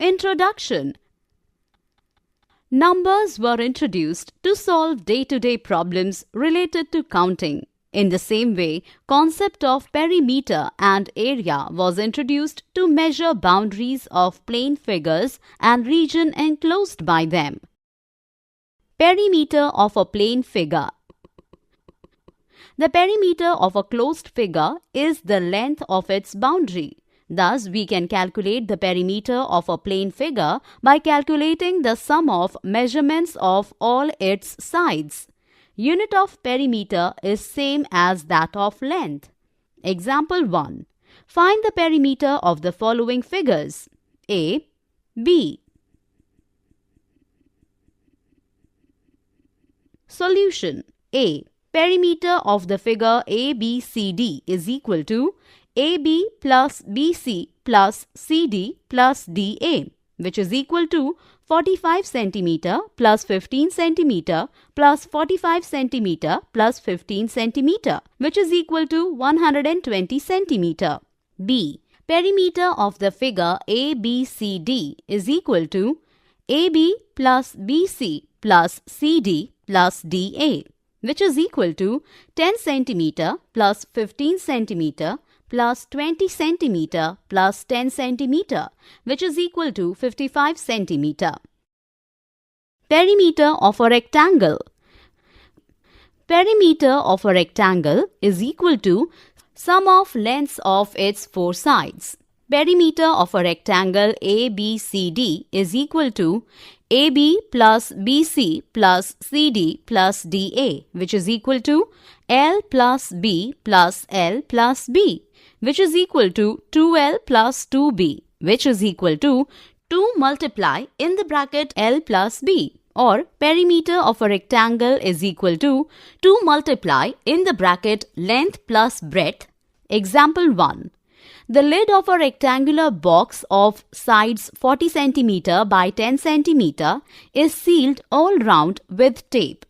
Introduction. Numbers were introduced to solve day-to-day problems related to counting. In the same way, concept of perimeter and area was introduced to measure boundaries of plane figures and region enclosed by them. Perimeter of a plane figure. The perimeter of a closed figure is the length of its boundary. Thus, we can calculate the perimeter of a plane figure by calculating the sum of measurements of all its sides. Unit of perimeter is same as that of length. Example 1. Find the perimeter of the following figures: A, B. Solution. A. Perimeter of the figure ABCD is equal to AB plus BC plus CD plus DA, which is equal to 45 cm plus 15 cm plus 45 cm plus 15 cm, which is equal to 120 cm. B. Perimeter of the figure ABCD is equal to AB plus BC plus CD plus DA, which is equal to 10 cm plus 15 cm plus 20 cm plus 10 cm, which is equal to 55 cm. Perimeter of a rectangle. Perimeter of a rectangle is equal to sum of lengths of its four sides. Perimeter of a rectangle ABCD is equal to AB plus BC plus CD plus DA, which is equal to L plus B plus L plus B, which is equal to 2L plus 2B, which is equal to 2 multiply in the bracket L plus B, or perimeter of a rectangle is equal to 2 multiply in the bracket length plus breadth. Example 1. The lid of a rectangular box of sides 40 cm by 10 cm is sealed all round with tape.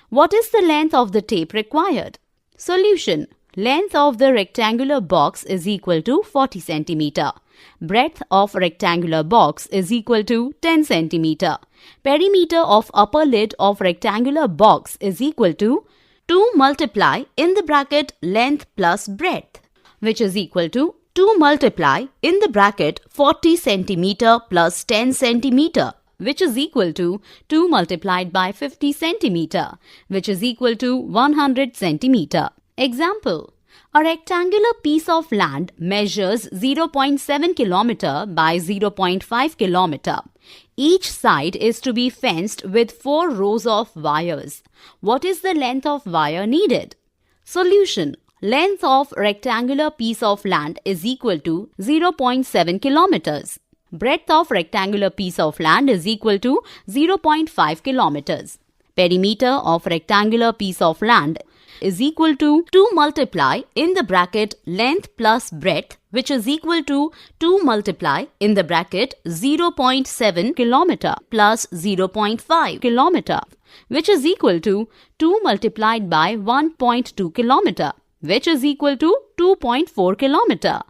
What is the length of the tape required? Solution. Length of the rectangular box is equal to 40 cm. Breadth of rectangular box is equal to 10 cm. Perimeter of upper lid of rectangular box is equal to 2 multiply in the bracket length plus breadth, which is equal to 2 multiply in the bracket 40 cm plus 10 cm, which is equal to 2 multiplied by 50 cm, which is equal to 100 cm. Example. A rectangular piece of land measures 0.7 km by 0.5 km. Each side is to be fenced with 4 rows of wires. What is the length of wire needed? Solution. Length of rectangular piece of land is equal to 0.7 kilometers. Breadth of rectangular piece of land is equal to 0.5 kilometers. Perimeter of rectangular piece of land is equal to 2 multiply in the bracket length plus breadth, which is equal to 2 multiply in the bracket 0.7 kilometer plus 0.5 kilometer, which is equal to 2 multiplied by 1.2 kilometer, which is equal to 2.4 kilometer.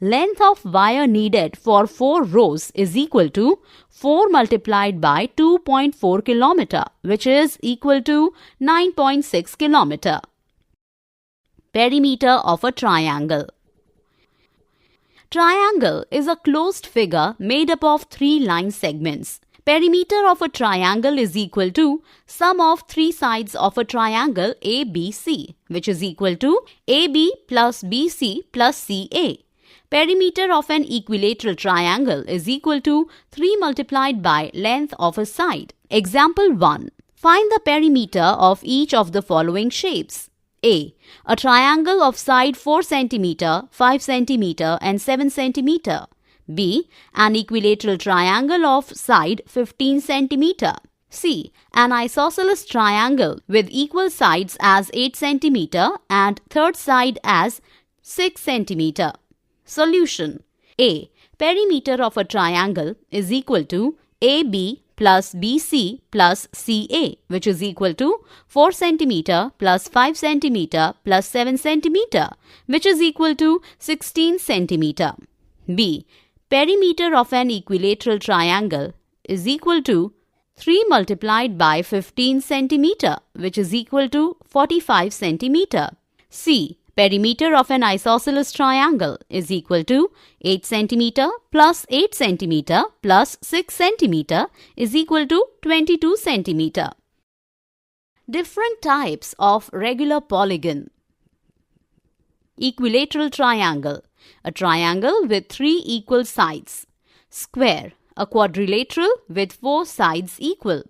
Length of wire needed for 4 rows is equal to 4 multiplied by 2.4 kilometer, which is equal to 9.6 kilometer. Perimeter of a triangle. Triangle is a closed figure made up of 3 line segments. Perimeter of a triangle is equal to sum of 3 sides of a triangle ABC, which is equal to AB plus BC plus CA. Perimeter of an equilateral triangle is equal to 3 multiplied by length of a side. Example 1. Find the perimeter of each of the following shapes. A. A triangle of side 4 cm, 5 cm and 7 cm. B. An equilateral triangle of side 15 cm. C. An isosceles triangle with equal sides as 8 cm and third side as 6 cm. Solution. A. Perimeter of a triangle is equal to AB plus BC plus CA, which is equal to 4 cm plus 5 cm plus 7 cm, which is equal to 16 cm. B. perimeter of an equilateral triangle is equal to 3 multiplied by 15 centimeter, which is equal to 45 centimeter. C. Perimeter of an isosceles triangle is equal to 8 centimeter plus 8 centimeter plus 6 centimeter is equal to 22 centimeter. Different types of regular polygon. Equilateral triangle, a triangle with 3 equal sides. Square, a quadrilateral with 4 sides equal.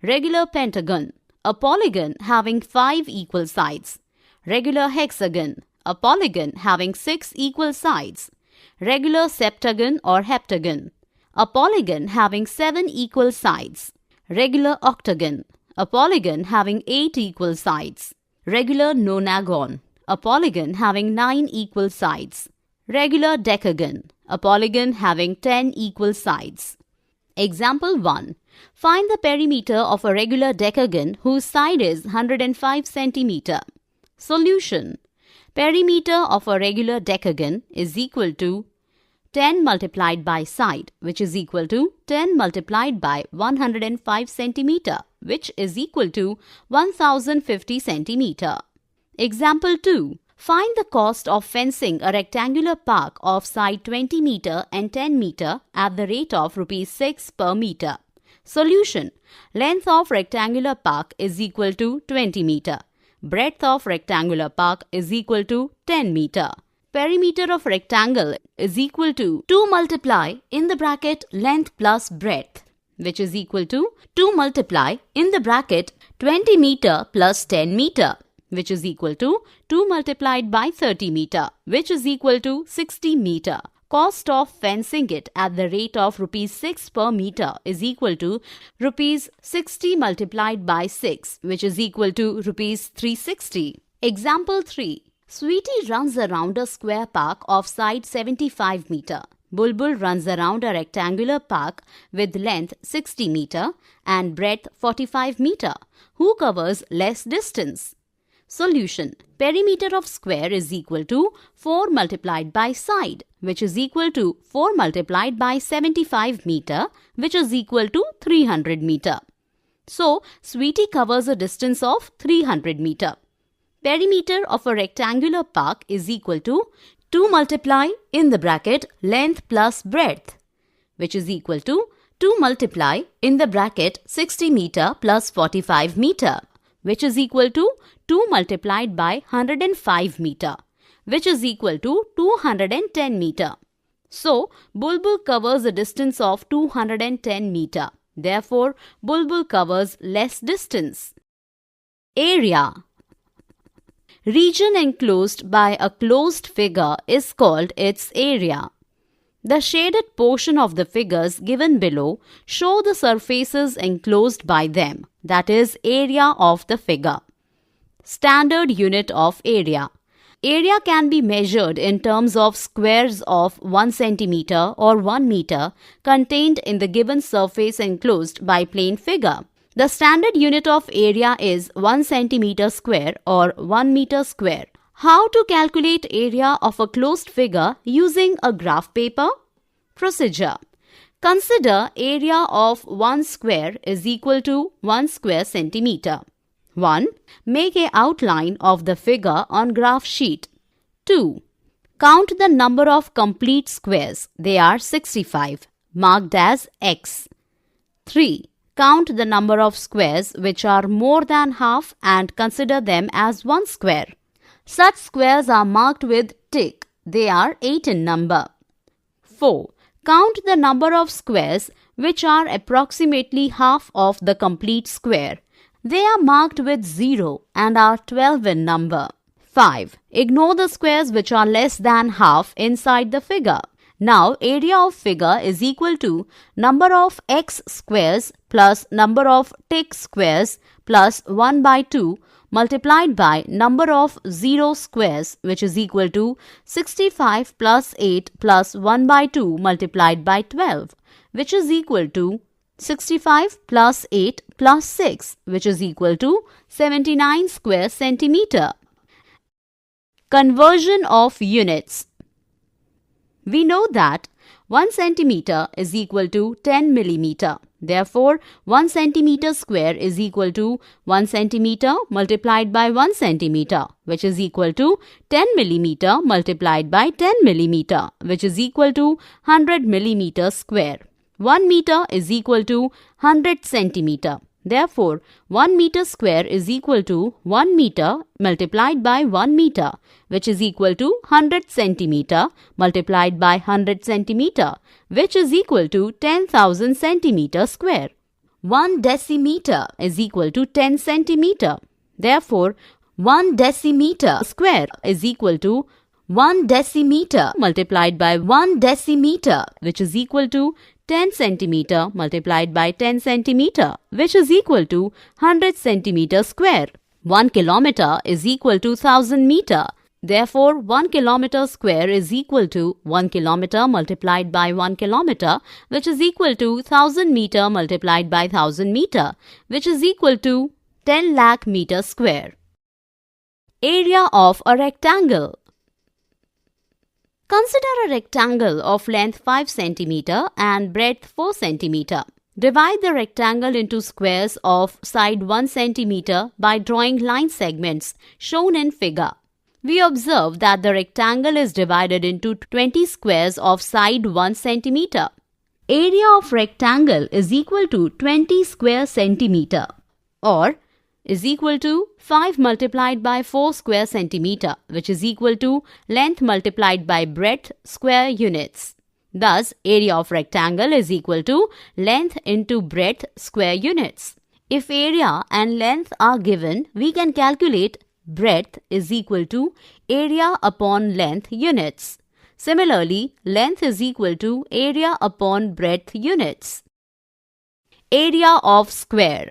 Regular pentagon, a polygon having 5 equal sides. Regular hexagon, a polygon having 6 equal sides. Regular septagon or heptagon, a polygon having 7 equal sides. Regular octagon, a polygon having 8 equal sides. Regular nonagon, a polygon having 9 equal sides. Regular decagon, a polygon having 10 equal sides. Example 1. Find the perimeter of a regular decagon whose side is 105 centimeter. Solution. Perimeter of a regular decagon is equal to 10 multiplied by side, which is equal to 10 multiplied by 105 centimeter, which is equal to 1050 centimeter. Example 2. Find the cost of fencing a rectangular park of side 20 meter and 10 meter at the rate of Rs 6 per meter. Solution. Length of rectangular park is equal to 20 meter. Breadth of rectangular park is equal to 10 meter. Perimeter of rectangle is equal to 2 multiply in the bracket length plus breadth, which is equal to 2 multiply in the bracket 20 meter plus 10 meter, which is equal to 2 multiplied by 30 meter, which is equal to 60 meter. Cost of fencing it at the rate of Rs 6 per meter is equal to Rs 60 multiplied by 6, which is equal to Rs 360. Example 3. Sweetie runs around a square park of side 75 meter. Bulbul runs around a rectangular park with length 60 meter and breadth 45 meter. Who covers less distance? Solution. Perimeter of square is equal to 4 multiplied by side, which is equal to 4 multiplied by 75 meter, which is equal to 300 meter. So, Sweetie covers a distance of 300 meter. Perimeter of a rectangular park is equal to 2 multiply in the bracket length plus breadth, which is equal to 2 multiply in the bracket 60 meter plus 45 meter, which is equal to 2 multiplied by 105 meter, which is equal to 210 meter. So, Bulbul covers a distance of 210 meter. Therefore, Bulbul covers less distance. Area. Region enclosed by a closed figure is called its area. The shaded portion of the figures given below show the surfaces enclosed by them, that is, area of the figure. Standard unit of area. Area can be measured in terms of squares of 1 centimeter or 1 meter contained in the given surface enclosed by plane figure. The standard unit of area is 1 centimeter square or 1 meter square. How to calculate area of a closed figure using a graph paper? Procedure. Consider area of 1 square is equal to 1 square centimeter. 1. Make an outline of the figure on graph sheet. 2. Count the number of complete squares. They are 65, marked as X. 3. Count the number of squares which are more than half and consider them as 1 square. Such squares are marked with tick. They are 8 in number. 4. Count the number of squares which are approximately half of the complete square. They are marked with 0 and are 12 in number. 5. Ignore the squares which are less than half inside the figure. Now, area of figure is equal to number of x squares plus number of tick squares plus 1 by 2 multiplied by number of 0 squares, which is equal to 65 plus 8 plus 1 by 2 multiplied by 12, which is equal to 65 plus 8 plus 6, which is equal to 79 square centimeter. Conversion of units. We know that 1 centimeter is equal to 10 millimeter. Therefore, 1 centimeter square is equal to 1 centimeter multiplied by 1 centimeter, which is equal to 10 millimeter multiplied by 10 millimeter, which is equal to 100 millimeter square. 1 meter is equal to 100 centimeter. Therefore, 1 meter square is equal to 1 meter multiplied by 1 meter, which is equal to 100 centimeter multiplied by 100 centimeter, which is equal to 10,000 centimeter square. 1 decimeter is equal to 10 centimeter. Therefore, 1 decimeter square is equal to 1 decimeter multiplied by 1 decimeter, which is equal to 10 centimeter multiplied by 10 centimeter, which is equal to 100 centimeter square. 1 kilometer is equal to 1000 meter. Therefore, 1 kilometer square is equal to 1 kilometer multiplied by 1 kilometer, which is equal to 1000 meter multiplied by 1000 meter, which is equal to 10 lakh meter square. Area of a rectangle. Consider a rectangle of length 5 cm and breadth 4 cm. Divide the rectangle into squares of side 1 cm by drawing line segments shown in figure. We observe that the rectangle is divided into 20 squares of side 1 cm. Area of rectangle is equal to 20 square centimeter or is equal to 5 multiplied by 4 square centimeter, which is equal to length multiplied by breadth square units. Thus, area of rectangle is equal to length into breadth square units. If area and length are given, we can calculate breadth is equal to area upon length units. Similarly, length is equal to area upon breadth units. Area of square.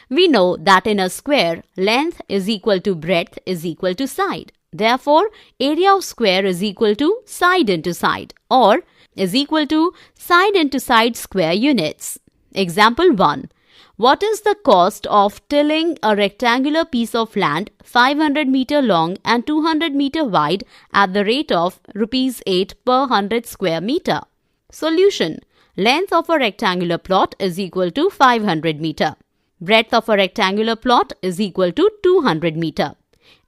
We know that in a square, length is equal to breadth is equal to side. Therefore, area of square is equal to side into side or is equal to side into side square units. Example 1. What is the cost of tilling a rectangular piece of land 500 meter long and 200 meter wide at the rate of Rs 8 per 100 square meter? Solution. Length of a rectangular plot is equal to 500 meter. Breadth of a rectangular plot is equal to 200 meter.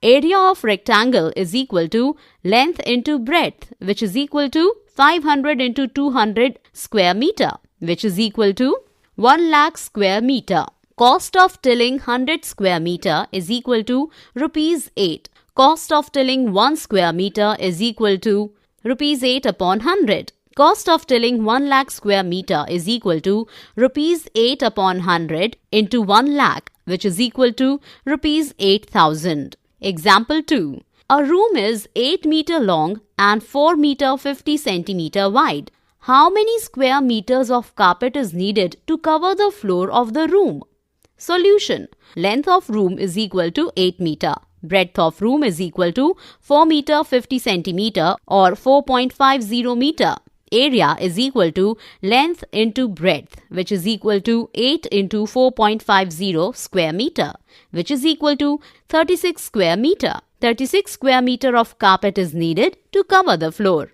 Area of rectangle is equal to length into breadth, which is equal to 500 into 200 square meter, which is equal to 1 lakh square meter. Cost of tilling 100 square meter is equal to Rs 8. Cost of tilling 1 square meter is equal to Rs 8 upon 100. Cost of tilling 1 lakh square meter is equal to Rs 8 upon 100 into 1 lakh, which is equal to Rs 8,000. Example 2. A room is 8 meter long and 4 meter 50 centimeter wide. How many square meters of carpet is needed to cover the floor of the room? Solution. Length of room is equal to 8 meter. Breadth of room is equal to 4 meter 50 centimeter or 4.50 meter. Area is equal to length into breadth, which is equal to 8 into 4.50 square meter, which is equal to 36 square meter. 36 square meter of carpet is needed to cover the floor.